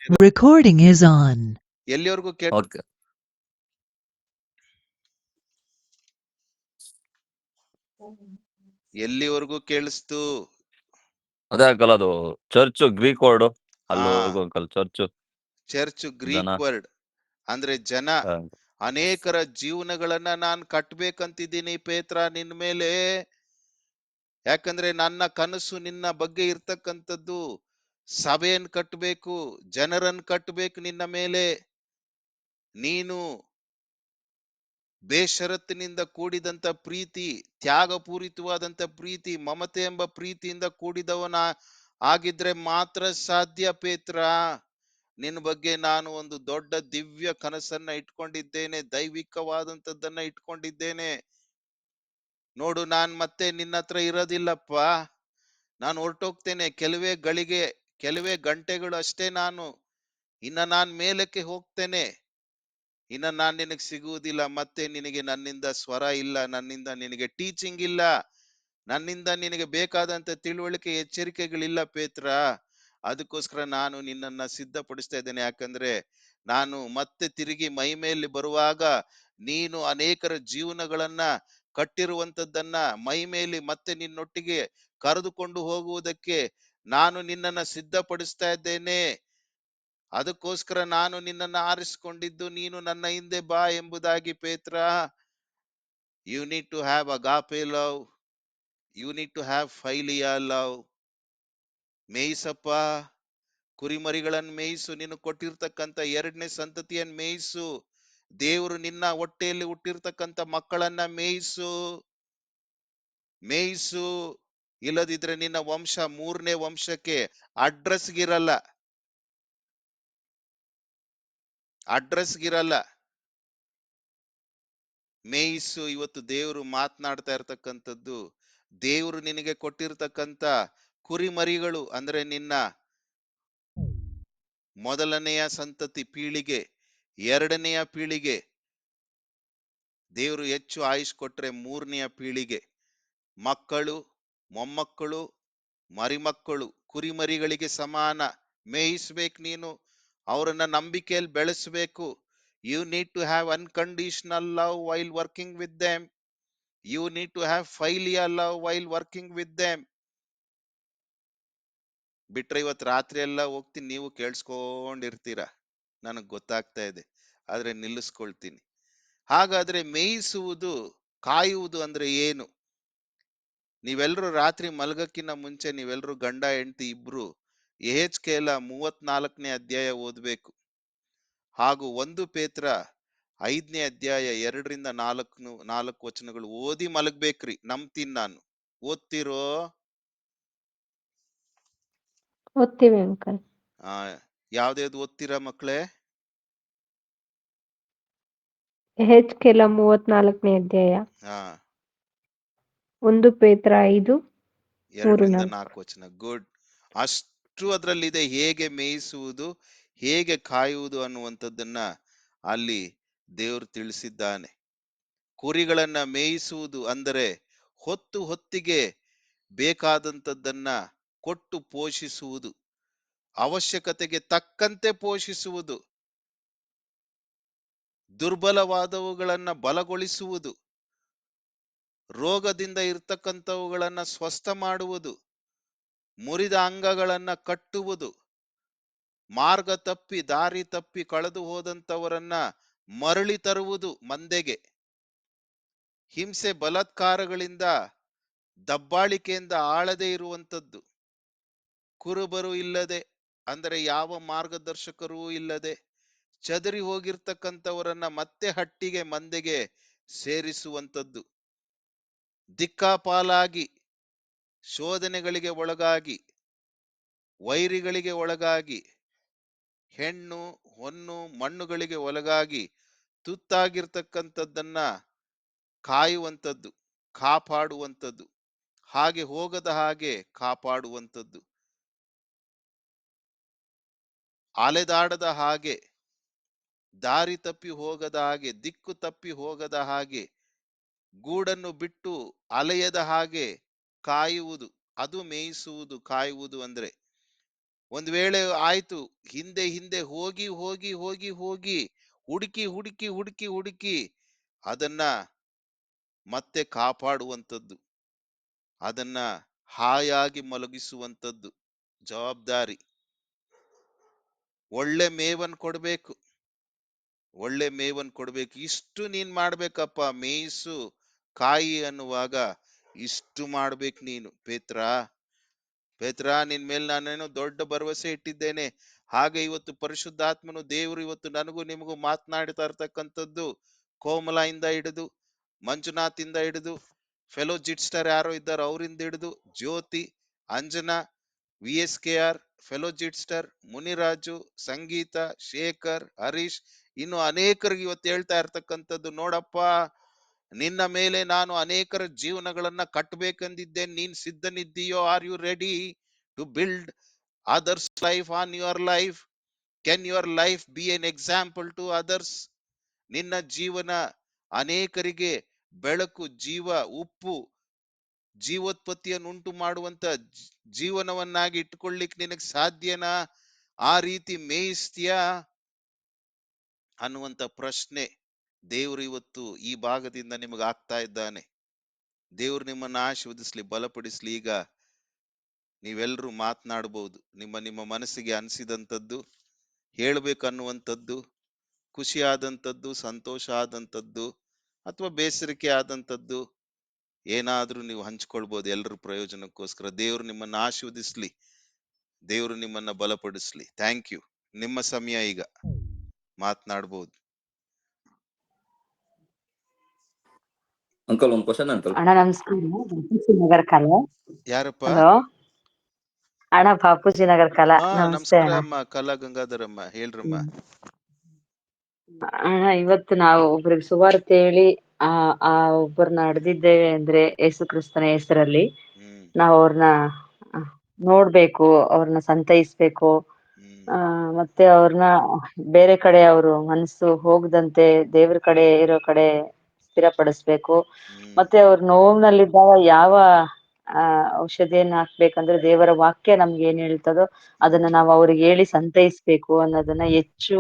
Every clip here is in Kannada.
Recording is on. ಎಲ್ಲಿವರೆಗೂ ಓಕೆ. ಎಲ್ಲಿವರೆಗೂ ಕೇಳಿಸ್ತು? ಅದೇ ಅಂಕಲ್, ಅದು ಚರ್ಚ್ ಗ್ರೀಕ್ ವರ್ಡ್ ಹಾ, ಅಲ್ಲಿವರೆಗೂ ಅಂಕಲ್. ಚರ್ಚ್ ಚರ್ಚ್ ಜನ ಗ್ರೀಕ್ ವರ್ಡ್ ಅಂದ್ರೆ ಜನ. ಅನೇಕರ ಜೀವನಗಳನ್ನ ನಾನು ಕಟ್ಬೇಕಂತಿದ್ದೀನಿ ಪೇತ್ರ ನಿನ್ ಮೇಲೆ. ಯಾಕಂದ್ರೆ ನನ್ನ ಕನಸು ನಿನ್ನ ಬಗ್ಗೆ ಇರ್ತಕ್ಕಂಥದ್ದು ಸಭೆಯನ್ನ ಕಟ್ಟಬೇಕು, ಜನರನ್ನ ಕಟ್ಟಬೇಕು ನಿನ್ನ ಮೇಲೆ. ನೀನು ಬೇಷರತ್ತಿನಿಂದ ಕೂಡಿದಂತ ಪ್ರೀತಿ, ತ್ಯಾಗಪೂರಿತವಾದಂತ ಪ್ರೀತಿ, ಮಮತೆ ಎಂಬ ಪ್ರೀತಿಯಿಂದ ಕೂಡಿದವನ ಆಗಿದ್ರೆ ಮಾತ್ರ ಸಾಧ್ಯ ಪೇತ್ರ. ನಿನ್ನ ಬಗ್ಗೆ ನಾನು ಒಂದು ದೊಡ್ಡ ದಿವ್ಯ ಕನಸನ್ನ ಇಟ್ಕೊಂಡಿದ್ದೇನೆ, ದೈವಿಕವಾದಂಥದ್ದನ್ನ ಇಟ್ಕೊಂಡಿದ್ದೇನೆ. ನೋಡು, ನಾನ್ ಮತ್ತೆ ನಿನ್ನ ಹತ್ರ ಇರೋದಿಲ್ಲಪ್ಪ. ನಾನು ಹೊರಟೋಗ್ತೇನೆ. ಕೆಲವೇ ಗಂಟೆಗಳು ಅಷ್ಟೇ. ನಾನ್ ಮೇಲಕ್ಕೆ ಹೋಗ್ತೇನೆ. ನಾನ್ ನಿನಗೆ ಸಿಗುವುದಿಲ್ಲ. ಮತ್ತೆ ನಿನಗೆ ನನ್ನಿಂದ ಸ್ವರ ಇಲ್ಲ, ನನ್ನಿಂದ ನಿನಗೆ ಟೀಚಿಂಗ್ ಇಲ್ಲ, ನನ್ನಿಂದ ನಿನಗೆ ಬೇಕಾದಂತ ತಿಳುವಳಿಕೆ, ಎಚ್ಚರಿಕೆಗಳಿಲ್ಲ ಪೇತ್ರ. ಅದಕ್ಕೋಸ್ಕರ ನಾನು ನಿನ್ನನ್ನ ಸಿದ್ಧಪಡಿಸ್ತಾ ಇದ್ದೇನೆ. ಯಾಕಂದ್ರೆ ನಾನು ಮತ್ತೆ ತಿರುಗಿ ಮೈ ಮೇಲೆ ಬರುವಾಗ ನೀನು ಅನೇಕರ ಜೀವನಗಳನ್ನ ಕಟ್ಟಿರುವಂತದ್ದನ್ನ ಮೈ ಮೇಲೆ ಮತ್ತೆ ನಿನ್ನೊಟ್ಟಿಗೆ ಕರೆದುಕೊಂಡು ಹೋಗುವುದಕ್ಕೆ ನಾನು ನಿನ್ನನ್ನ ಸಿದ್ಧಪಡಿಸ್ತಾ ಇದ್ದೇನೆ. ಅದಕ್ಕೋಸ್ಕರ ನಾನು ನಿನ್ನನ್ನ ಆರಿಸಿಕೊಂಡಿದ್ದು, ನೀನು ನನ್ನ ಹಿಂದೆ ಬಾ ಎಂಬುದಾಗಿ ಪೇತ್ರ. You need to have agape love, you need to have philia love. ಮೇಯಿಸಪ್ಪ, ಕುರಿಮರಿಗಳನ್ನು ಮೇಯಿಸು, ನೀನು ಕೊಟ್ಟಿರ್ತಕ್ಕಂಥ ಎರಡನೇ ಸಂತತಿಯನ್ನ ಮೇಯಿಸು. ದೇವರು ನಿನ್ನ ಹೊಟ್ಟೆಯಲ್ಲಿ ಹುಟ್ಟಿರ್ತಕ್ಕಂಥ ಮಕ್ಕಳನ್ನ ಮೇಯಿಸು. ಇಲ್ಲದಿದ್ರೆ ನಿನ್ನ ವಂಶ ಮೂರನೇ ವಂಶಕ್ಕೆ ಅಡ್ರೆಸ್ಗಿರಲ್ಲ. ಮೇಯಿಸು. ಇವತ್ತು ದೇವರು ಮಾತನಾಡ್ತಾ ಇರ್ತಕ್ಕಂಥದ್ದು, ದೇವರು ನಿನಗೆ ಕೊಟ್ಟಿರ್ತಕ್ಕಂಥ ಕುರಿಮರಿಗಳು ಅಂದ್ರೆ ನಿನ್ನ ಮೊದಲನೆಯ ಸಂತತಿ ಪೀಳಿಗೆ, ಎರಡನೆಯ ಪೀಳಿಗೆ. ದೇವರು ಹೆಚ್ಚು ಆಯುಷ್ ಕೊಟ್ರೆ ಮೂರನೆಯ ಪೀಳಿಗೆ, ಮಕ್ಕಳು, ಮೊಮ್ಮಕ್ಕಳು, ಮರಿಮಕ್ಕಳು ಕುರಿಮರಿಗಳಿಗೆ ಸಮಾನ. ಮೇಯಿಸ್ಬೇಕು ನೀನು, ಅವರನ್ನ ನಂಬಿಕೆಯಲ್ಲಿ ಬೆಳೆಸಬೇಕು. You need to have unconditional love while working with them. You need to have philia love while working with them. ಬಿಟ್ರೆ ಇವತ್ತು ರಾತ್ರಿ ಎಲ್ಲ ಹೋಗ್ತೀನಿ, ನೀವು ಕೇಳಿಸ್ಕೊಂಡಿರ್ತೀರ, ನನಗ್ ಗೊತ್ತಾಗ್ತಾ ಇದೆ. ಆದ್ರೆ ನಿಲ್ಲಿಸ್ಕೊಳ್ತೀನಿ. ಹಾಗಾದ್ರೆ ಮೇಯಿಸುವುದು, ಕಾಯುವುದು ಅಂದ್ರೆ ಏನು? ನೀವೆಲ್ಲರೂ ರಾತ್ರಿ ಮಲಗಕ್ಕಿಂತ ಮುಂಚೆ ನೀವೆಲ್ಲರೂ ಗಂಡ ಹೆಂಡತಿ ಇಬ್ರು ಯೆಹೆಜ್ಕೇಲ 34ನೇ ಅಧ್ಯಾಯ ಓದ್ಬೇಕು. ಹಾಗೂ 1 ಪೇತ್ರ 5ನೇ ಅಧ್ಯಾಯ 2ರಿಂದ 4 ವಚನಗಳು ಓದಿ ಮಲಗ್ಬೇಕ್ರಿ. ನಂಬ್ತೀನಿ ನಾನು. ಓದ್ತಿರೋ? ಓದ್ತೀವಿ ಅಂಕಲ್. ಯಾವ್ದು ಓದ್ತೀರಾ ಮಕ್ಕಳೇ? ಯೆಹೆಜ್ಕೇಲ 34ನೇ ಅಧ್ಯಾಯ, 1 ಪೇತ್ರ 5, 2ರಿಂದ 3-4. 4 ವಚನ. ಗುಡ್. ಅಷ್ಟು ಅದರಲ್ಲಿದೆ, ಹೇಗೆ ಮೇಯಿಸುವುದು, ಹೇಗೆ ಕಾಯುವುದು ಅನ್ನುವಂಥದ್ದನ್ನ ಅಲ್ಲಿ ದೇವರು ತಿಳಿಸಿದ್ದಾನೆ. ಕುರಿಗಳನ್ನ ಮೇಯಿಸುವುದು ಅಂದರೆ ಹೊತ್ತಿಗೆ ಬೇಕಾದಂಥದ್ದನ್ನ ಕೊಟ್ಟು ಪೋಷಿಸುವುದು, ಅವಶ್ಯಕತೆಗೆ ತಕ್ಕಂತೆ ಪೋಷಿಸುವುದು, ದುರ್ಬಲವಾದವುಗಳನ್ನ ಬಲಗೊಳಿಸುವುದು, ರೋಗದಿಂದ ಇರ್ತಕ್ಕಂಥವುಗಳನ್ನ ಸ್ವಸ್ಥ ಮಾಡುವುದು, ಮುರಿದ ಅಂಗಗಳನ್ನ ಕಟ್ಟುವುದು, ಮಾರ್ಗ ತಪ್ಪಿ ದಾರಿ ತಪ್ಪಿ ಕಳೆದು ಹೋದಂಥವರನ್ನ ಮರಳಿ ತರುವುದು ಮಂದೆಗೆ, ಹಿಂಸೆ ಬಲಾತ್ಕಾರಗಳಿಂದ ದಬ್ಬಾಳಿಕೆಯಿಂದ ಆಳದೆ ಇರುವಂಥದ್ದು, ಕುರುಬರು ಇಲ್ಲದೆ ಅಂದರೆ ಯಾವ ಮಾರ್ಗದರ್ಶಕರೂ ಇಲ್ಲದೆ ಚದರಿ ಹೋಗಿರ್ತಕ್ಕಂಥವರನ್ನ ಮತ್ತೆ ಹಟ್ಟಿಗೆ ಮಂದೆಗೆ ಸೇರಿಸುವಂಥದ್ದು, ದಿಕ್ಕಾಪಾಲಾಗಿ ಶೋಧನೆಗಳಿಗೆ ಒಳಗಾಗಿ, ವೈರಿಗಳಿಗೆ ಒಳಗಾಗಿ, ಹೆಣ್ಣು ಹೊನ್ನು ಮಣ್ಣುಗಳಿಗೆ ಒಳಗಾಗಿ ತುತ್ತಾಗಿರ್ತಕ್ಕಂಥದ್ದನ್ನ ಕಾಯುವಂಥದ್ದು, ಕಾಪಾಡುವಂಥದ್ದು, ಹಾಗೆ ಹೋಗದ ಹಾಗೆ ಕಾಪಾಡುವಂಥದ್ದು, ಅಲೆದಾಡದ ಹಾಗೆ, ದಾರಿ ತಪ್ಪಿ ಹೋಗದ ಹಾಗೆ, ದಿಕ್ಕು ತಪ್ಪಿ ಹೋಗದ ಹಾಗೆ, ಗೂಡನ್ನು ಬಿಟ್ಟು ಅಲೆಯದ ಹಾಗೆ ಕಾಯುವುದು. ಅದು ಮೇಯಿಸುವುದು, ಕಾಯುವುದು ಅಂದ್ರೆ. ಒಂದ್ ವೇಳೆ ಆಯ್ತು, ಹಿಂದೆ ಹಿಂದೆ ಹೋಗಿ ಹೋಗಿ ಹೋಗಿ ಹೋಗಿ ಹುಡುಕಿ ಹುಡುಕಿ ಹುಡುಕಿ ಹುಡುಕಿ ಅದನ್ನ ಮತ್ತೆ ಕಾಪಾಡುವಂಥದ್ದು, ಅದನ್ನ ಹಾಯಾಗಿ ಮಲಗಿಸುವಂಥದ್ದು ಜವಾಬ್ದಾರಿ. ಒಳ್ಳೆ ಮೇವನ್ ಕೊಡ್ಬೇಕು, ಒಳ್ಳೆ ಮೇವನ್ ಕೊಡ್ಬೇಕು. ಇಷ್ಟು ನೀನ್ ಮಾಡ್ಬೇಕಪ್ಪ, ಮೇಯಿಸು ಕಾಯಿ ಅನ್ನುವಾಗ ಇಷ್ಟು ಮಾಡ್ಬೇಕು ನೀನು. ಪೇತ್ರ ನಿನ್ ಮೇಲೆ ನಾನೇನೋ ದೊಡ್ಡ ಭರವಸೆ ಇಟ್ಟಿದ್ದೇನೆ. ಹಾಗೆ ಇವತ್ತು ಪರಿಶುದ್ಧಾತ್ಮನು ದೇವರು ಇವತ್ತು ನನಗೂ ನಿಮಗೂ ಮಾತನಾಡ್ತಾ ಇರ್ತಕ್ಕಂಥದ್ದು, ಕೋಮಲ ಇಂದ ಹಿಡಿದು, ಮಂಜುನಾಥ್ ಇಂದ ಹಿಡಿದು, ಫೆಲೋ ಜಿಟ್ಸ್ಟರ್ ಯಾರೋ ಇದ್ದಾರೆ ಅವರಿಂದ ಹಿಡಿದು, ಜ್ಯೋತಿ, ಅಂಜನಾ, VSKR, ಫೆಲೋ ಜಿಟ್ಸ್ಟರ್, ಮುನಿರಾಜು, ಸಂಗೀತ, ಶೇಖರ್, ಹರೀಶ್, ಇನ್ನು ಅನೇಕರಿಗೆ ಇವತ್ತು ಹೇಳ್ತಾ ಇರ್ತಕ್ಕಂಥದ್ದು, ನೋಡಪ್ಪ ನಿನ್ನ ಮೇಲೆ ನಾನು ಅನೇಕರ ಜೀವನಗಳನ್ನ ಕಟ್ಟಬೇಕೆಂದಿದ್ದೇನೆ. ನೀನ್ ಸಿದ್ಧನಿದ್ದೀಯೋ? Are you ready to build others life on your life? Can your life be an example to others? ನಿನ್ನ ಜೀವನ ಅನೇಕರಿಗೆ ಬೆಳಕು, ಜೀವ, ಉಪ್ಪು, ಜೀವೋತ್ಪತ್ತಿಯನ್ನುಂಟು ಮಾಡುವಂತ ಜೀವನವನ್ನಾಗಿ ಇಟ್ಕೊಳ್ಳಿಕ್ ನಿನಗ್ ಸಾಧ್ಯನಾ? ಆ ರೀತಿ ಮೇಯಿಸ್ತೀಯಾ ಅನ್ನುವಂತ ಪ್ರಶ್ನೆ ದೇವರು ಇವತ್ತು ಈ ಭಾಗದಿಂದ ನಿಮಗೆ ಆಗ್ತಾ ಇದ್ದಾನೆ. ದೇವರು ನಿಮ್ಮನ್ನ ಆಶೀರ್ವದಿಸ್ಲಿ, ಬಲಪಡಿಸ್ಲಿ. ಈಗ ನೀವೆಲ್ಲರೂ ಮಾತನಾಡಬಹುದು. ನಿಮ್ಮ ನಿಮ್ಮ ಮನಸ್ಸಿಗೆ ಅನಿಸಿದಂಥದ್ದು ಹೇಳ್ಬೇಕನ್ನುವಂಥದ್ದು, ಖುಷಿ ಆದಂಥದ್ದು, ಸಂತೋಷ ಆದಂಥದ್ದು, ಅಥವಾ ಬೇಸರಿಕೆ ಆದಂಥದ್ದು ಏನಾದ್ರೂ ನೀವು ಹಂಚ್ಕೊಳ್ಬಹುದು. ಎಲ್ಲರ ಪ್ರಯೋಜನಕ್ಕೋಸ್ಕರ ದೇವರು ನಿಮ್ಮನ್ನ ಆಶೀರ್ವದಿಸ್ಲಿ, ದೇವರು ನಿಮ್ಮನ್ನ ಬಲಪಡಿಸ್ಲಿ. Thank you. ನಿಮ್ಮ ಸಮಯ ಈಗ, ಮಾತನಾಡಬಹುದು. ಅಂಕಲ್ ಒಂದು ಕ್ವಶನ್ ಅಂಕಲ್. ಅಣ್ಣ ನಮಸ್ಕಾರ, ಬಾಪೂಜಿ ನಗರ ಕಲಾ. ಯಾರಪ್ಪ? ಹಲೋ ಅಣ್ಣ, ಬಾಪೂಜಿ ನಗರ ಕಲಾ. ನಮಸ್ತೆ ನಮಸ್ಕಾರ ಅಣ್ಣ. ಅಮ್ಮ, ಕಲಾ ಗಂಗಾಧರಮ್ಮ, ಹೇಳ್ರಮ್ಮ. ಅಣ್ಣ, ಇವತ್ತು ನಾವು ಒಬ್ರಿಗೆ ಸುವಾರ್ತೆ ಹೇಳಿ ಆ ಆ ಒಬ್ಬರನ್ನ ನಡೆದಿದ್ದೇವೆ ಅಂದ್ರೆ ಯೇಸು ಕ್ರಿಸ್ತನ ಹೆಸರಲ್ಲಿ ಹ್ಮ್ ನಾವು ಅವ್ರನ್ನ ನೋಡ್ಬೇಕು, ಅವ್ರನ್ನ ಸಂತೈಸ್ಬೇಕು. ಹ್ಮ್ ಮತ್ತೆ ಅವ್ರನ್ನ ಬೇರೆ ಕಡೆ ಅವರು ಮನಸ್ಸು ಹೋಗದಂತೆ ದೇವ್ರ ಕಡೆ ಇರೋ ಕಡೆ ಸ್ಥಿರಪಡಿಸ್ಬೇಕು. ಹ್ಮ್ ಮತ್ತೆ ಅವ್ರ ನೋವಿನಲ್ಲಿದ್ದಾಗ ಯಾವ ಔಷಧಿಯನ್ನ ಹಾಕ್ಬೇಕಂದ್ರೆ ದೇವರ ವಾಕ್ಯ ನಮ್ಗೆ ಏನ್ ಹೇಳ್ತದೋ ಅದನ್ನ ನಾವು ಅವ್ರಿಗೆ ಹೇಳಿ ಸಂತೈಸ್ಬೇಕು ಅನ್ನೋದನ್ನ ಹೆಚ್ಚು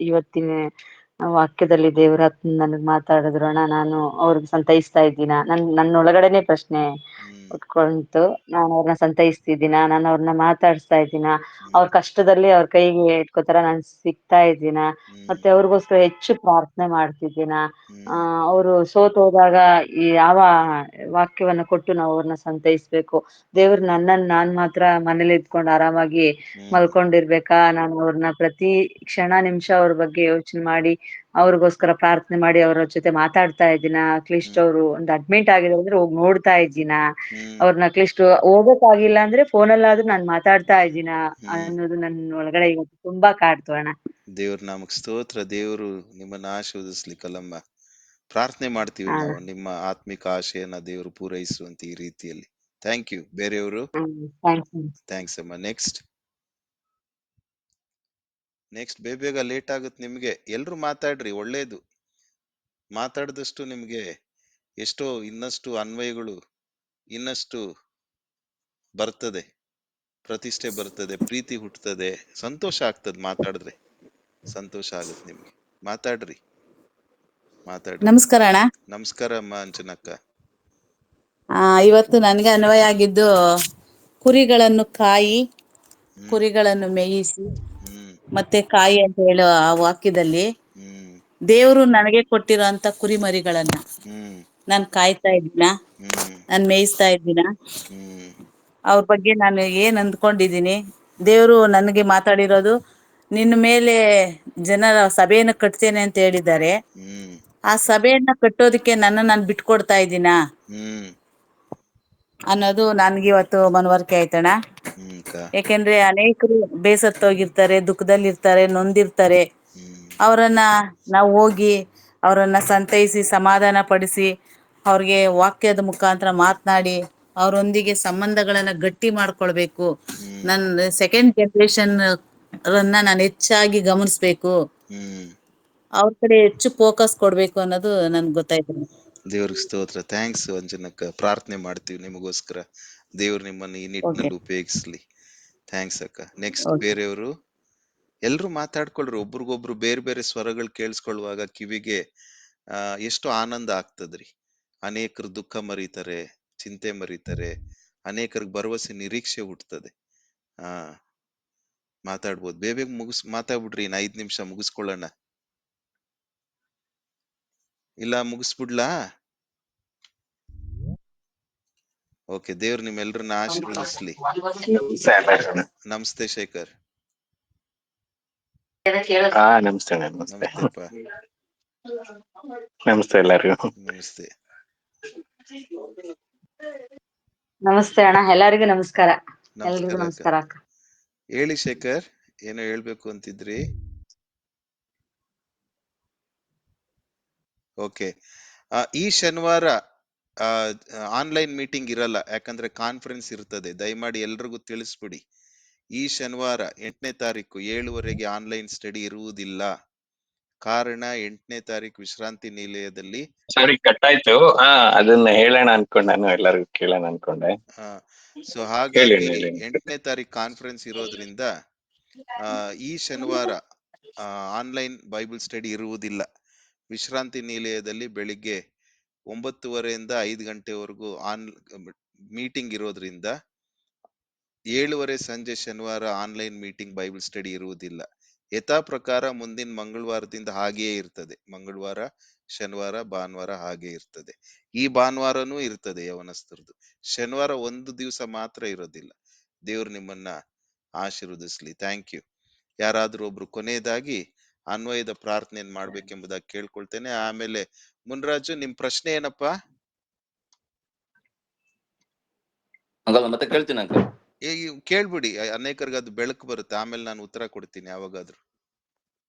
ಇವತ್ತಿನ ವಾಕ್ಯದಲ್ಲಿ ದೇವರ ನನಗ್ ಮಾತಾಡಿದ್ರು ಅಣ್ಣ. ನಾನು ಅವ್ರಿಗೆ ಸಂತೈಸ್ತಾ ಇದ್ದೀನ, ನನ್ನೊಳಗಡೆನೆ ಪ್ರಶ್ನೆ ಹ್ಮ್ ಉಟ್ಕೊಂತು. ನಾನು ಅವ್ರನ್ನ ಸಂತೈಸ್ತಿದ್ದೀನ, ನಾನು ಅವ್ರನ್ನ ಮಾತಾಡಿಸ್ತಾ ಇದ್ದೀನ, ಅವ್ರ ಹ್ಮ್ ಕಷ್ಟದಲ್ಲಿ ಅವ್ರ ಕೈಗೆ ಇಟ್ಕೋತಾರ ನಾನು ಸಿಗ್ತಾ ಇದ್ದೀನ. ಹ್ಮ್ ಮತ್ತೆ ಅವ್ರಿಗೋಸ್ಕರ ಹೆಚ್ಚು ಪ್ರಾರ್ಥನೆ ಮಾಡ್ತಿದ್ದೀನ. ಹ್ಮ್ ಅವರು ಸೋತ್ ಹೋದಾಗ ಈ ಯಾವ ವಾಕ್ಯವನ್ನ ಕೊಟ್ಟು ನಾವು ಅವ್ರನ್ನ ಸಂತೈಸ್ಬೇಕು. ದೇವ್ರು ನಾನ್ ಮಾತ್ರ ಮನೇಲಿ ಇದ್ಕೊಂಡು ಆರಾಮಾಗಿ ಹ್ಮ್ ಮಲ್ಕೊಂಡಿರ್ಬೇಕಾ? ನಾನು ಅವ್ರನ್ನ ಪ್ರತಿ ಕ್ಷಣ ನಿಮಿಷ ಅವ್ರ ಬಗ್ಗೆ ಯೋಚನೆ ಮಾಡಿ ಅವ್ರಿಗೋಸ್ಕರ ಪ್ರಾರ್ಥನೆ ಮಾಡಿ ಅವ್ರ ಜೊತೆ ಮಾತಾಡ್ತಾ ಇದ್ದೀನ. ಅಟ್ಲೀಸ್ಟ್ ಹ್ಮ್ ಅವ್ರು ಒಂದು ಅಡ್ಮಿಟ್ ಆಗಿದ್ರು ಅಂದ್ರೆ ಹೋಗಿ ನೋಡ್ತಾ ಇದ್ದೀನ. ಹ್ಮ್ ಅವ್ರನ್ನ ಅಟ್ಲೀಸ್ಟ್ ಹೋಗಕ್ಕಾಗಿಲ್ಲ ಅಂದ್ರೆ ಫೋನಲ್ಲಾದ್ರೂ ನಾನ್ ಮಾತಾಡ್ತಾ ಇದ್ದೀನ ಹ್ಮ್ ಅನ್ನೋದು ನನ್ನ ಒಳಗಡೆ ಇವತ್ತು ತುಂಬಾ ಕಾಡ್ತು ಅಣ್ಣ. ದೇವ್ರ ನಾಮಕ್ ಸ್ತೋತ್ರ. ದೇವರು ನಿಮ್ಮನ್ನ ಆಶೀರ್ವದಿಸ್ಲಿ ಕಲಮ್ಮ. ಪ್ರಾರ್ಥನೆ ಮಾಡ್ತೀವಿ ಅಣ್ಣ. ನಾವು, ನಿಮ್ಮ ಆತ್ಮಿಕ ಆಶೆಯನ್ನ ದೇವರು ಪೂರೈಸುವಂತ ಈ ರೀತಿಯಲ್ಲಿ. Thank you. ಬೇರೆಯವರು? ಥ್ಯಾಂಕ್ಸ್. ಥ್ಯಾಂಕ್ಸ್ ಅಮ್ಮ. ನೆಕ್ಸ್ಟ್ ಬೇಗ ಲೇಟ್ ಆಗುತ್ತೆ ನಿಮ್ಗೆ. ಎಲ್ರು ಮಾತಾಡ್ರಿ, ಒಳ್ಳೇದು. ಮಾತಾಡಿದಷ್ಟು ನಿಮ್ಗೆ ಎಷ್ಟೋ ಇನ್ನಷ್ಟು ಅನ್ವಯಗಳು, ಇನ್ನಷ್ಟು ಬರ್ತದೆ, ಪ್ರತಿಷ್ಠೆ ಬರ್ತದೆ, ಪ್ರೀತಿ ಹುಟ್ಟುತ್ತದೆ, ಸಂತೋಷ ಆಗ್ತದೆ. ಮಾತಾಡಿದ್ರೆ ಸಂತೋಷ ಆಗುತ್ತೆ ನಿಮ್ಗೆ. ಮಾತಾಡ್ರಿ. ನಮಸ್ಕಾರ ಅಣ್ಣ. ನಮಸ್ಕಾರ ಅಮ್ಮ ಅಂಜನಕ್ಕ. ಇವತ್ತು ನನಗೆ ಅನ್ವಯ ಆಗಿದ್ದು ಕುರಿಗಳನ್ನು ಕಾಯಿ, ಹ್ಮ್ ಕುರಿಗಳನ್ನು ಮೇಯಿಸಿ, ಹ್ಮ್ ಮತ್ತೆ ಕಾಯಿ ಅಂತ ಹೇಳೋ ಆ ವಾಕ್ಯದಲ್ಲಿ ಹ್ಮ್ ದೇವರು ನನಗೆ ಕೊಟ್ಟಿರೋಂತ ಕುರಿಮರಿಗಳನ್ನ ಹ್ಮ್ ನಾನು ಕಾಯ್ತಾ ಇದ್ದೀನ, ಹ್ಮ್ ನಾನು ಮೇಯಿಸ್ತಾ ಇದ್ದೀನ. ಹ್ಮ್ ಅವ್ರ ಬಗ್ಗೆ ನಾನು ಏನ್ ಅಂದ್ಕೊಂಡಿದ್ದೀನಿ, ದೇವರು ನನಗೆ ಮಾತಾಡಿರೋದು, ನಿನ್ನ ಮೇಲೆ ಜನರ ಸಭೆಯನ್ನು ಕಟ್ತೇನೆ ಅಂತ ಹೇಳಿದ್ದಾರೆ. ಹ್ಮ್ ಆ ಸಭೆಯನ್ನ ಕಟ್ಟೋದಕ್ಕೆ ನಾನು ಬಿಟ್ಕೊಡ್ತಾ ಇದ್ದೀನ ಹ್ಮ್ ಅನ್ನೋದು ನನ್ಗೆ ಇವತ್ತು ಮನವರಿಕೆ ಆಯ್ತಣ್ಣ. ಹ್ಮ್ ಯಾಕೆಂದ್ರೆ ಅನೇಕರು ಬೇಸತ್ತೋಗಿರ್ತಾರೆ, ದುಃಖದಲ್ಲಿರ್ತಾರೆ, ನೊಂದಿರ್ತಾರೆ. ಹ್ಮ್ ಅವರನ್ನ ನಾವು ಹೋಗಿ ಅವರನ್ನ ಸಂತೈಸಿ ಸಮಾಧಾನ ಪಡಿಸಿ ಅವ್ರಿಗೆ ವಾಕ್ಯದ ಮುಖಾಂತರ ಮಾತನಾಡಿ ಅವರೊಂದಿಗೆ ಸಂಬಂಧಗಳನ್ನ ಗಟ್ಟಿ ಮಾಡ್ಕೊಳ್ಬೇಕು. ಹ್ಮ್ ನನ್ನ ಸೆಕೆಂಡ್ ಜನರೇಷನ್ ನಾನು ಹೆಚ್ಚಾಗಿ ಗಮನಿಸ್ಬೇಕು, ಹ್ಮ್ ಅವ್ರ ಕಡೆ ಹೆಚ್ಚು ಫೋಕಸ್ ಕೊಡ್ಬೇಕು ಅನ್ನೋದು ನನ್ಗೆ ಗೊತ್ತಾಯ್ತು. ದೇವ್ರಿಗೆ ಸ್ತೋತ್ರ. ಥ್ಯಾಂಕ್ಸ್ ಅಂಜನಕ್ಕ. ಪ್ರಾರ್ಥನೆ ಮಾಡ್ತೀವಿ ನಿಮಗೋಸ್ಕರ. ದೇವ್ರು ನಿಮ್ಮನ್ನು ಈ ನಿಟ್ಟಿನಲ್ಲಿ ಉಪಯೋಗಿಸ್ಲಿ. ಥ್ಯಾಂಕ್ಸ್ ಅಕ್ಕ. Next okay. ಬೇರೆಯವರು ಎಲ್ರು ಮಾತಾಡ್ಕೊಳ್ರಿ. ಒಬ್ರಿಗೊಬ್ರು ಬೇರೆ ಬೇರೆ ಸ್ವರಗಳು ಕೇಳಿಸ್ಕೊಳ್ಳುವಾಗ ಕಿವಿಗೆ ಎಷ್ಟು ಆನಂದ ಆಗ್ತದ್ರಿ. ಅನೇಕರು ದುಃಖ ಮರೀತಾರೆ, ಚಿಂತೆ ಮರೀತಾರೆ, ಅನೇಕರಿಗೆ ಭರವಸೆ ನಿರೀಕ್ಷೆ ಹುಟ್ಟುತ್ತದೆ. ಆ ಮಾತಾಡ್ಬೋದು. ಬೇಗ ಮಾತಾಡ್ಬಿಡ್ರಿ. 5 ನಿಮಿಷ ಮುಗಿಸ್ಕೊಳ್ಳೋಣ. ಇಲ್ಲ ಮುಗಿಸ್ಬಿಡ್ಲಾ? ಓಕೆ. ದೇವ್ರು ನಿಮ್ಮೆಲ್ರನ್ನ ಆಶೀರ್ವದಿಸ್ಲಿ. ನಮಸ್ತೆ ಶೇಖರ್. ನಮಸ್ತೆ ನಮಸ್ತೆ ನಮಸ್ತೆಪ್ಪ. ನಮಸ್ತೆ ಎಲ್ಲರಿಗೂ. ನಮಸ್ತೆ. ನಮಸ್ತೆ ಅಣ್ಣ, ಎಲ್ಲರಿಗೂ ನಮಸ್ಕಾರ. ಎಲ್ರಿಗೂ ನಮಸ್ಕಾರ ಅಕ್ಕ. ನಮಸ್ಕಾರ ಅಕ್ಕ. ಹೇಳಿ ಶೇಖರ್, ಏನೋ ಹೇಳ್ಬೇಕು ಅಂತಿದ್ರಿ. ಓಕೆ. ಈ ಶನಿವಾರ ಆನ್ಲೈನ್ ಮೀಟಿಂಗ್ ಇರಲ್ಲ, ಯಾಕಂದ್ರೆ ಕಾನ್ಫರೆನ್ಸ್ ಇರ್ತದೆ. ದಯಮಾಡಿ ಎಲ್ರಿಗೂ ತಿಳಿಸ್ಬಿಡಿ. ಈ ಶನಿವಾರ 8ನೇ ತಾರೀಕು 7:30ಗೆ ಆನ್ಲೈನ್ ಸ್ಟಡಿ ಇರುವುದಿಲ್ಲ. ಕಾರಣ 8ನೇ ತಾರೀಕು ವಿಶ್ರಾಂತಿ ನಿಲಯದಲ್ಲಿ ಸಾರಿ ಕಟ್ಟಾಯ್ತು. ಅದನ್ನ ಹೇಳೋಣ ಅನ್ಕೊಂಡೆ, ನಾನು ಎಲ್ಲರಿಗೂ ಕೇಳೋಣ ಅನ್ಕೊಂಡೆ. ಸೊ ಹಾಗಾಗಿ ಹೇಳಿ. 8ನೇ ತಾರೀಕು ಕಾನ್ಫರೆನ್ಸ್ ಇರೋದ್ರಿಂದ ಈ ಶನಿವಾರ ಆನ್ಲೈನ್ ಬೈಬಲ್ ಸ್ಟಡಿ ಇರುವುದಿಲ್ಲ. ವಿಶ್ರಾಂತಿ ನಿಲಯದಲ್ಲಿ ಬೆಳಿಗ್ಗೆ 9:30 5 ಗಂಟೆವರೆಗೂ ಮೀಟಿಂಗ್ ಇರೋದ್ರಿಂದ 7:30 ಸಂಜೆ ಶನಿವಾರ ಆನ್ಲೈನ್ ಮೀಟಿಂಗ್ ಬೈಬಲ್ ಸ್ಟಡಿ ಇರುವುದಿಲ್ಲ. ಯಥಾ ಪ್ರಕಾರ ಮುಂದಿನ ಮಂಗಳವಾರದಿಂದ ಹಾಗೆಯೇ ಇರ್ತದೆ. ಮಂಗಳವಾರ, ಶನಿವಾರ, ಭಾನುವಾರ ಹಾಗೆ ಇರ್ತದೆ. ಈ ಭಾನುವಾರನೂ ಇರ್ತದೆ ಯವನಸ್ಥರದು. ಶನಿವಾರ ಒಂದು ದಿವಸ ಮಾತ್ರ ಇರೋದಿಲ್ಲ. ದೇವ್ರು ನಿಮ್ಮನ್ನ ಆಶೀರ್ವದಿಸ್ಲಿ. Thank you. ಯಾರಾದ್ರೂ ಒಬ್ರು ಕೊನೆಯದಾಗಿ ಅನ್ವಯದ ಪ್ರಾರ್ಥನೆಯನ್ನು ಮಾಡ್ಬೇಕೆಂಬುದಾಗಿ ಕೇಳ್ಕೊಳ್ತೇನೆ. ಆಮೇಲೆ ಮುನ್ರಾಜು, ನಿಮ್ ಪ್ರಶ್ನೆ ಏನಪ್ಪಾ? ಅಂಕಲ್ ಮತ್ತೆ ಕೇಳ್ತೀನಿ ಅಂಕಲ್. ಕೇಳ್ಬಿಡಿ, ಅನೇಕರಿಗೆ ಅದು ಬೆಳಕು ಬರುತ್ತೆ. ಆಮೇಲೆ ನಾನು ಉತ್ತರ ಕೊಡ್ತೀನಿ ಯಾವಾಗಾದ್ರೂ.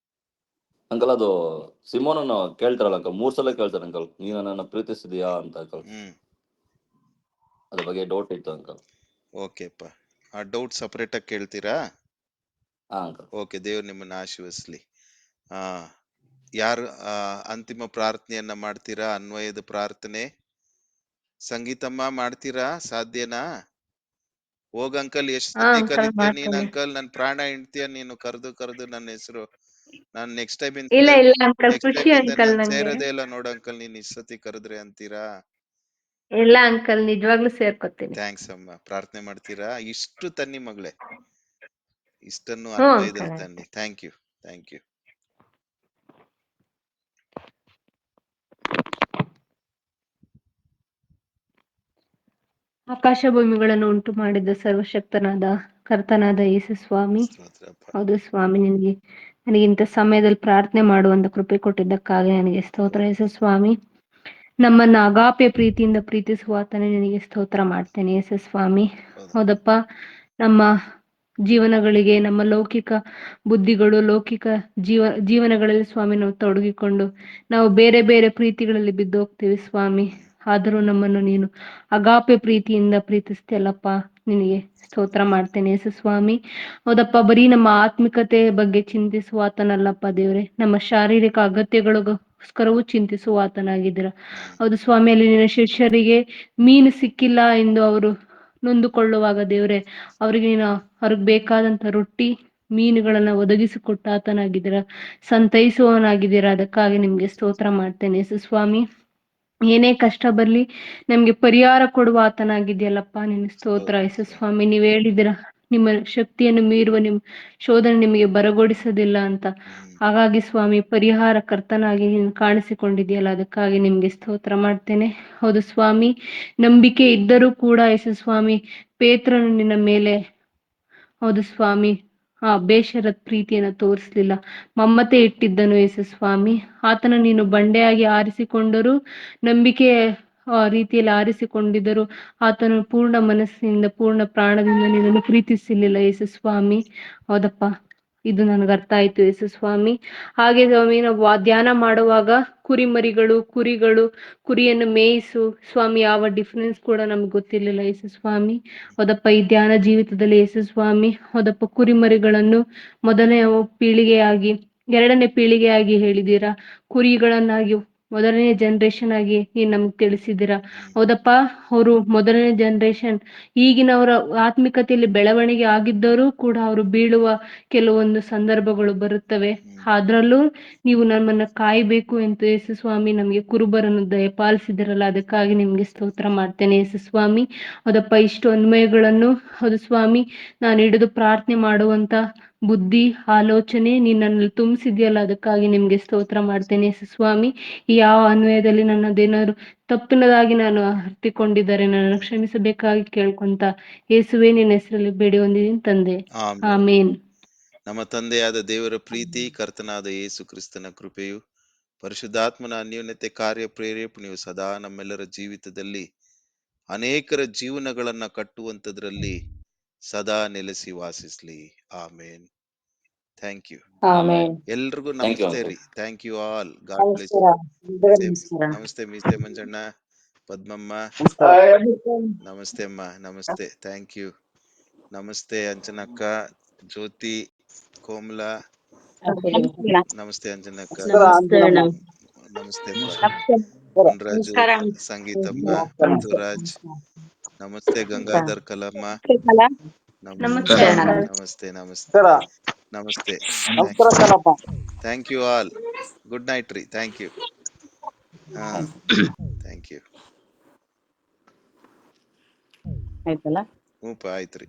ಅಂಕಲ್ ಅದು ಸಿಮೋನನ್ನು ಕೇಳ್ತಾರಲ್ಲ ಅಂಕಲ್, 3 ಸಲ ಕೇಳ್ತಾರೆ ಅಂಕಲ್, ನೀನು ನನ್ನ ಪ್ರೀತಿಸಿದೀಯಾ ಅಂತ ಅಂಕಲ್. ಅದ್ರ ಬಗ್ಗೆ ಡೌಟ್ ಇತ್ತು ಅಂಕಲ್. ಓಕೆಪ್ಪ. ಆ ಡೌಟ್ ಸಪರೇಟ್ ಆಗಿ ಕೇಳ್ತೀರಾ? ಅಂಕಲ್. ಓಕೆ. ದೇವ್ರು ನಿಮ್ಮನ್ನ ಆಶೀರ್ವದಿಸ್ಲಿ. ಯಾರು ಅಂತಿಮ ಪ್ರಾರ್ಥನೆಯನ್ನ ಮಾಡ್ತೀರಾ? ಅನ್ವಯದ ಪ್ರಾರ್ಥನೆ ಸಂಗೀತಮ್ಮ ಮಾಡ್ತೀರಾ? ಸಾಧ್ಯನಾ? ಹೋಗ ಅಂಕಲ್. ಎಷ್ಟು ಸತಿ ಅಂಕಲ್ ಕರಿತೀಯ ನೀನ್ ಮಾಡ್ತೇನೆ. ಅಂಕಲ್? ನನ್ ಪ್ರಾಣ ಹೆಂಡ್ತಿಯ ನೀನು. ಕರೆದು ನನ್ನ ಹೆಸರು. ನಾನ್ ನೆಕ್ಸ್ಟ್ ಟೈಮ್ ಇಲ್ಲ ಅಂಕಲ್, ಖುಷಿ ಇಂದ ಅಂಕಲ್ ನಾನ್ ನಂಗೆ. ಸೇರೋದೇ ಇಲ್ಲ ನೋಡ ಅಂಕಲ್. ನೀನ್ ಇಷ್ಟ ಸತಿ ಕರೆದ್ರೆ ಅಂತೀರಾ? ಇಲ್ಲ ಅಂಕಲ್, ನಿಜವಾಗ್ಲೂ ಸೇರ್ಕೊತೀನಿ. ಥ್ಯಾಂಕ್ಸ್ ಅಮ್ಮ. ಪ್ರಾರ್ಥನೆ ಮಾಡ್ತೀರಾ? ಇಷ್ಟು ತನ್ನಿ ಮಗಳೇ, ಇಷ್ಟನ್ನು ಹ್ಞೂ ಅನ್ವಯದಲ್ಲಿ ಅಂಕಲ್. ತನ್ನಿ. Thank you. Thank you. ಆಕಾಶ ಭೂಮಿಗಳನ್ನು ಉಂಟು ಮಾಡಿದ ಸರ್ವಶಕ್ತನಾದ ಕರ್ತನಾದ ಯೇಸು ಸ್ವಾಮಿ, ಸ್ತೋತ್ರಪ್ಪ. ಹೌದು ಸ್ವಾಮಿ, ನನಗೆ ಇಂಥ ಸಮಯದಲ್ಲಿ ಪ್ರಾರ್ಥನೆ ಮಾಡುವಂತ ಕೃಪೆ ಕೊಟ್ಟಿದ್ದಕ್ಕಾಗಿ ನನಗೆ ಸ್ತೋತ್ರ. ಯೇಸು ಸ್ವಾಮಿ, ನಮ್ಮನ್ನ ಅಗಾಪೆ ಪ್ರೀತಿಯಿಂದ ಪ್ರೀತಿಸುವ ಆತನೇ ನಿನಗೆ ಸ್ತೋತ್ರ ಮಾಡ್ತೇನೆ. ಯೇಸು ಸ್ವಾಮಿ, ಹೌದಪ್ಪ, ನಮ್ಮ ಜೀವನಗಳಿಗೆ, ನಮ್ಮ ಲೌಕಿಕ ಬುದ್ಧಿಗಳು, ಲೌಕಿಕ ಜೀವನಗಳಲ್ಲಿ ಸ್ವಾಮಿ ನಾವು ತೊಡಗಿಕೊಂಡು ನಾವು ಬೇರೆ ಬೇರೆ ಪ್ರೀತಿಗಳಲ್ಲಿ ಬಿದ್ದು ಹೋಗ್ತೀವಿ ಸ್ವಾಮಿ. ಆದರೂ ನಮ್ಮನ್ನು ನೀನು ಅಗಾಪೆ ಪ್ರೀತಿಯಿಂದ ಪ್ರೀತಿಸ್ತಿಯಲ್ಲಪ್ಪ, ನಿನಗೆ ಸ್ತೋತ್ರ ಮಾಡ್ತೇನೆ ಯೇಸು ಸ್ವಾಮಿ. ಹೌದಪ್ಪ, ಬರೀ ನಮ್ಮ ಆತ್ಮಿಕತೆ ಬಗ್ಗೆ ಚಿಂತಿಸುವ ಆತನಲ್ಲಪ್ಪ ದೇವ್ರೆ, ನಮ್ಮ ಶಾರೀರಿಕ ಅಗತ್ಯಗಳಿಗೋಸ್ಕರವೂ ಚಿಂತಿಸುವ ಆತನಾಗಿದ್ದೀರ. ಹೌದು ಸ್ವಾಮಿ, ಅಲ್ಲಿ ನಿನ್ನ ಶಿಷ್ಯರಿಗೆ ಮೀನು ಸಿಕ್ಕಿಲ್ಲ ಎಂದು ಅವರು ನೊಂದುಕೊಳ್ಳುವಾಗ ದೇವ್ರೆ, ಅವ್ರಿಗೆ ನೀನು ಅವ್ರಿಗೆ ಬೇಕಾದಂತ ರೊಟ್ಟಿ ಮೀನುಗಳನ್ನ ಒದಗಿಸಿಕೊಟ್ಟ ಆತನಾಗಿದ್ದೀರ, ಸಂತೈಸುವವನಾಗಿದ್ದೀರ. ಅದಕ್ಕಾಗಿ ನಿಮ್ಗೆ ಸ್ತೋತ್ರ ಮಾಡ್ತೇನೆ ಯೇಸು ಸ್ವಾಮಿ. ಏನೇ ಕಷ್ಟ ಬರ್ಲಿ ನಮ್ಗೆ ಪರಿಹಾರ ಕೊಡುವ ಆತನಾಗಿದೆಯಲ್ಲಪ್ಪ, ನಿನ್ನ ಸ್ತೋತ್ರ ಯೇಸು ಸ್ವಾಮಿ. ನೀವ್ ಹೇಳಿದಿರ, ನಿಮ್ಮ ಶಕ್ತಿಯನ್ನು ಮೀರುವ ನಿಮ್ ಶೋಧನೆ ನಿಮಗೆ ಬರಗೊಡಿಸೋದಿಲ್ಲ ಅಂತ. ಹಾಗಾಗಿ ಸ್ವಾಮಿ, ಪರಿಹಾರ ಕರ್ತನಾಗಿ ನೀನು ಕಾಣಿಸಿಕೊಂಡಿದೆಯಲ್ಲ, ಅದಕ್ಕಾಗಿ ನಿಮ್ಗೆ ಸ್ತೋತ್ರ ಮಾಡ್ತೇನೆ. ಹೌದು ಸ್ವಾಮಿ, ನಂಬಿಕೆ ಇದ್ದರೂ ಕೂಡ ಯೇಸು ಸ್ವಾಮಿ, ಪೇತ್ರನು ನಿನ್ನ ಮೇಲೆ, ಹೌದು ಸ್ವಾಮಿ, ಬೇಷರತ್ ಪ್ರೀತಿಯನ್ನು ತೋರಿಸ್ಲಿಲ್ಲ, ಮಮತೆ ಇಟ್ಟಿದ್ದನು ಯೇಸು ಸ್ವಾಮಿ. ಆತನ ನೀನು ಬಂಡೆಯಾಗಿ ಆರಿಸಿಕೊಂಡರೂ, ನಂಬಿಕೆಯ ರೀತಿಯಲ್ಲಿ ಆರಿಸಿಕೊಂಡಿದ್ದರು, ಆತನು ಪೂರ್ಣ ಮನಸ್ಸಿನಿಂದ ಪೂರ್ಣ ಪ್ರಾಣದಿಂದ ನಿನ್ನನ್ನು ಪ್ರೀತಿಸಲಿಲ್ಲ ಯೇಸು ಸ್ವಾಮಿ. ಹೌದಪ್ಪ, ಇದು ನನಗೆ ಅರ್ಥ ಆಯ್ತು ಯೇಸು ಸ್ವಾಮಿ. ಹಾಗೆ ಸ್ವಾಮಿ, ನಾವು ಧ್ಯಾನ ಮಾಡುವಾಗ ಕುರಿಮರಿಗಳು, ಕುರಿಯನ್ನು ಮೇಯಿಸು ಸ್ವಾಮಿ, ಯಾವ ಡಿಫ್ರೆನ್ಸ್ ಕೂಡ ನಮ್ಗೆ ಗೊತ್ತಿರ್ಲಿಲ್ಲ ಯೇಸು ಸ್ವಾಮಿ. ಹೌದಪ್ಪ, ಈ ಧ್ಯಾನ ಜೀವಿತದಲ್ಲಿ ಯೇಸು ಸ್ವಾಮಿ, ಹೌದಪ್ಪ, ಕುರಿಮರಿಗಳನ್ನು ಮೊದಲನೇ ಪೀಳಿಗೆಯಾಗಿ, 2ನೇ ಪೀಳಿಗೆಯಾಗಿ ಹೇಳಿದ್ದೀರಾ, ಕುರಿಗಳನ್ನಾಗಿ ಮೊದಲನೇ ಜನರೇಷನ್ ಆಗಿ ನೀನ್ ನಮ್ಗೆ ತಿಳಿಸಿದ್ದೀರಾ. ಹೌದಪ್ಪ, ಅವರು ಮೊದಲನೇ ಜನರೇಷನ್. ಈಗಿನವರ ಆತ್ಮಿಕತೆಯಲ್ಲಿ ಬೆಳವಣಿಗೆ ಆಗಿದ್ದರೂ ಕೂಡ ಅವರು ಬೀಳುವ ಕೆಲವೊಂದು ಸಂದರ್ಭಗಳು ಬರುತ್ತವೆ. ಅದ್ರಲ್ಲೂ ನೀವು ನಮ್ಮನ್ನ ಕಾಯ್ಬೇಕು ಅಂತ ಯೇಸು ಸ್ವಾಮಿ ನಮಗೆ ಕುರುಬರನ್ನು ದಯಪಾಲಿಸಿದಿರಲ್ಲ, ಅದಕ್ಕಾಗಿ ನಿಮ್ಗೆ ಸ್ತೋತ್ರ ಮಾಡ್ತೇನೆ ಯೇಸು ಸ್ವಾಮಿ. ಹೌದಪ್ಪ, ಇಷ್ಟು ಅನ್ವಯಗಳನ್ನು ಹೌದು ಸ್ವಾಮಿ ನಾನು ಹಿಡಿದು ಪ್ರಾರ್ಥನೆ ಮಾಡುವಂತ ಬುದ್ಧಿ ಆಲೋಚನೆ ನೀನ್ ನನ್ನಲ್ಲಿ ತುಂಬಿಸಿದ್ಯಲ್ಲ, ಅದಕ್ಕಾಗಿ ನಿಮ್ಗೆ ಸ್ತೋತ್ರ ಮಾಡ್ತೇನೆ ಯೇಸು ಸ್ವಾಮಿ. ಯಾವ ಅನ್ವಯದಲ್ಲಿ ನನ್ನದೇನಾದ್ರು ತಪ್ಪಿನದಾಗಿ ನಾನು ಅರ್ತಿಕೊಂಡಿದ್ದಾರೆ ನನ್ನನ್ನು ಕ್ಷಮಿಸಬೇಕಾಗಿ ಕೇಳ್ಕೊಂತ ಯೇಸುವೆ ನಿನ್ನ ಹೆಸರಲ್ಲಿ ಬೇಡಿ ಹೊಂದಿದ್ದೀನಿ ತಂದೆ, ಆಮೇನ್. ನಮ್ಮ ತಂದೆಯಾದ ದೇವರ ಪ್ರೀತಿ, ಕರ್ತನಾದ ಯೇಸು ಕ್ರಿಸ್ತನ ಕೃಪೆಯು, ಪರಿಶುದ್ಧಾತ್ಮನ ಅನ್ಯೋನ್ಯತೆ, ಕಾರ್ಯ ಪ್ರೇರೇಪಣೆಯು ಸದಾ ನಮ್ಮೆಲ್ಲರ ಜೀವಿತದಲ್ಲಿ ಅನೇಕರ ಜೀವನಗಳನ್ನ ಕಟ್ಟುವಂತದ್ರಲ್ಲಿ ಸದಾ ನೆಲೆಸಿ ವಾಸಿಸ್ಲಿ. ಆಮೇನ್. Thank you. ಆಮೇನ್. ಎಲ್ರಿಗೂ ಥ್ಯಾಂಕ್ ಯು ನಮಸ್ತೆ ಅಂಕಲ್. ರೀ. Thank you all. God bless. ನಮಸ್ಕಾರ. ನಮಸ್ತೆ ಮೀಸೆ ಮಂಜಣ್ಣ, ಪದ್ಮಮ್ಮ. ನಮಸ್ತೆ ಅಮ್ಮ. ನಮಸ್ತೆ. Thank you. ನಮಸ್ತೆ ಅಂಜನಕ್ಕ, ಜ್ಯೋತಿ, ಕೋಮಲಾ. ನಮಸ್ತೆ ಅಂಜನಕ್ಕ. ನಮಸ್ತೆ ಅಪ್ಪ. ಮುನ್ರಾಜು, ಸಂಗೀತಪ್ಪ, ಋತುರಾಜ್. ನಮಸ್ತೆ ಗಂಗಾಧರ್ ಕಲಮ್ಮ. ನಮಸ್ತೆ ಅಂಕಲ್. ನಮಸ್ತೆ. ನಮಸ್ತೆ. Thank you all. Good night ರೀ. Thank you. ಹಾ, ಥ್ಯಾಂಕ್ ಯು. ಆಯ್ತಲ್ಲ. ಹ್ಞೂಪ, ಆಯ್ತು ರೀ.